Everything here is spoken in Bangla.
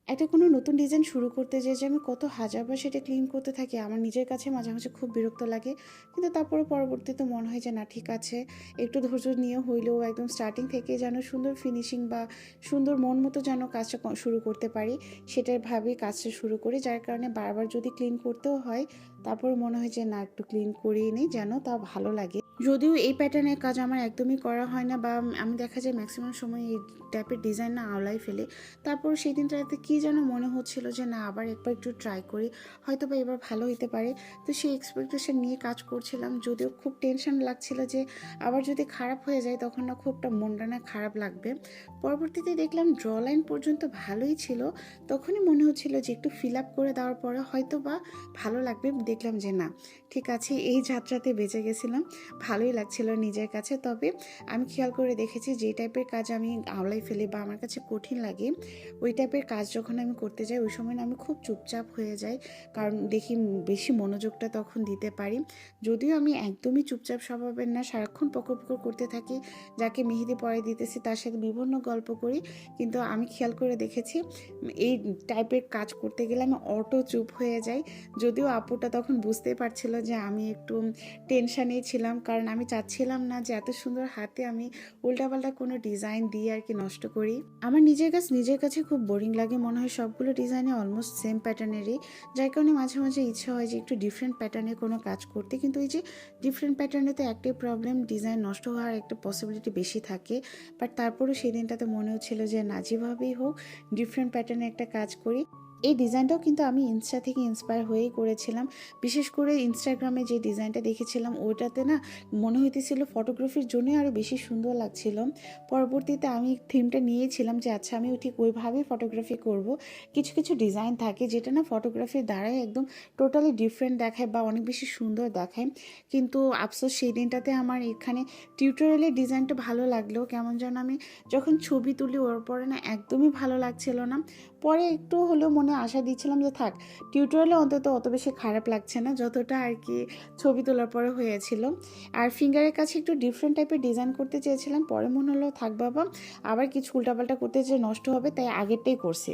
একটা কোনো নতুন ডিজাইন শুরু করতে যেয়ে যে আমি কত হাজারবার সেটা ক্লিন করতে থাকি, আমার নিজের কাছে মাঝে মাঝে খুব বিরক্ত লাগে। কিন্তু তারপরে পরবর্তীতে মনে হয় যে না, ঠিক আছে, একটু ধৈর্য নিয়ে হইলেও একদম স্টার্টিং থেকে যেন সুন্দর ফিনিশিং বা সুন্দর মন মতো যেন কাজটা শুরু করতে পারি, সেটার ভাবেই কাজটা শুরু করি। যার কারণে বারবার যদি ক্লিন করতেও হয়, তারপরে মনে হয় যে না, একটু ক্লিন করিয়ে নিই যেন তা ভালো লাগে। যদিও এই প্যাটার্নের কাজ আমার একদমই করা হয় না, বা আমি দেখা যায় ম্যাক্সিমাম সময় এই টাইপের ডিজাইন না আওলাই ফেলে। তারপর সেই দিনটাতে কী যেন মনে হচ্ছিল যে না, আবার একবার একটু ট্রাই করি, হয়তো বা এবার ভালো হতে পারে। তো সেই এক্সপেকটেশন নিয়ে কাজ করছিলাম, যদিও খুব টেনশন লাগছিল যে আবার যদি খারাপ হয়ে যায় তখন না খুবটা মনটা না খারাপ লাগবে। পরবর্তীতে দেখলাম ড্র লাইন পর্যন্ত ভালোই ছিল, তখনই মনে হচ্ছিল যে একটু ফিল আপ করে দেওয়ার পরে হয়তো বা ভালো লাগবে। দেখলাম যে না, ঠিক আছে, এই যাত্রাতে বেঁচে গেছিলাম, ভালোই লাগছিল নিজের কাছে। তবে আমি খেয়াল করে দেখেছি যে টাইপের কাজ আমি আওলাই ফেলি বা আমার কাছে কঠিন লাগে, ওই টাইপের কাজ যখন আমি করতে যাই ওই সময় না আমি খুব চুপচাপ হয়ে যাই, কারণ দেখি বেশি মনোযোগটা তখন দিতে পারি। যদিও আমি একদমই চুপচাপ স্বভাবের না, সারাক্ষণ পকর পকর করতে থাকি, যাকে মেহেদি পরাই দিতেছি তার সাথে বিভিন্ন গল্প করি। কিন্তু আমি খেয়াল করে দেখেছি এই টাইপের কাজ করতে গেলে আমি অটো চুপ হয়ে যাই। যদিও আপুটা তখন বুঝতেই পারছিল যে আমি একটু টেনশানেই ছিলাম, কারণ আমি চাচ্ছিলাম না যে এত সুন্দর হাতে আমি উল্টাপাল্টা কোনো ডিজাইন দিয়ে আর কি নষ্ট করি। আমার নিজের কাছে খুব বোরিং লাগে, মনে হয় সবগুলো ডিজাইনে অলমোস্ট সেম প্যাটার্নেরই। যার কারণে মাঝে মাঝে ইচ্ছা হয় যে একটু ডিফারেন্ট প্যাটার্নে কোনো কাজ করতে, কিন্তু এই যে ডিফারেন্ট প্যাটার্নে তো একটাই প্রবলেম, ডিজাইন নষ্ট হওয়ার একটা পসিবিলিটি বেশি থাকে। বাট তারপরেও সেই দিনটাতে মনে হচ্ছিল যে না, যেভাবেই হোক ডিফারেন্ট প্যাটার্নে একটা কাজ করি। এই ডিজাইনটাও কিন্তু আমি ইনস্টা থেকে ইন্সপায়ার হয়েই করেছিলাম। বিশেষ করে ইনস্টাগ্রামে যে ডিজাইনটা দেখেছিলাম ওইটাতে না মনে হইতেছিল ফটোগ্রাফির জন্যই আরও বেশি সুন্দর লাগছিল। পরবর্তীতে আমি থিমটা নিয়েছিলাম যে আচ্ছা, আমি ঠিক ওইভাবেই ফটোগ্রাফি করব। কিছু কিছু ডিজাইন থাকে যেটা না ফটোগ্রাফির দ্বারাই একদম টোটালি ডিফারেন্ট দেখায় বা অনেক বেশি সুন্দর দেখায়। কিন্তু আফসোস সেই দিনটাতে আমার এখানে টিউটোরিয়ালের ডিজাইনটা ভালো লাগলেও কেমন যেন আমি যখন ছবি তুলি ওর পরে না একদমই ভালো লাগছিল না। পরে একটু হলেও মনে আশা দিচ্ছিলাম যে থাক, টিউটোরিয়ালে অন্তত অত বেশি খারাপ লাগছে না যতটা আর কি ছবি তোলার পরে হয়েছিল। আর ফিঙ্গারের কাছে একটু ডিফারেন্ট টাইপের ডিজাইন করতে চেয়েছিলাম, পরে মনে হলো থাক বাবা, আবার কিছু উল্টাপাল্টা করতে যে নষ্ট হবে, তাই আগেরটাই করছি।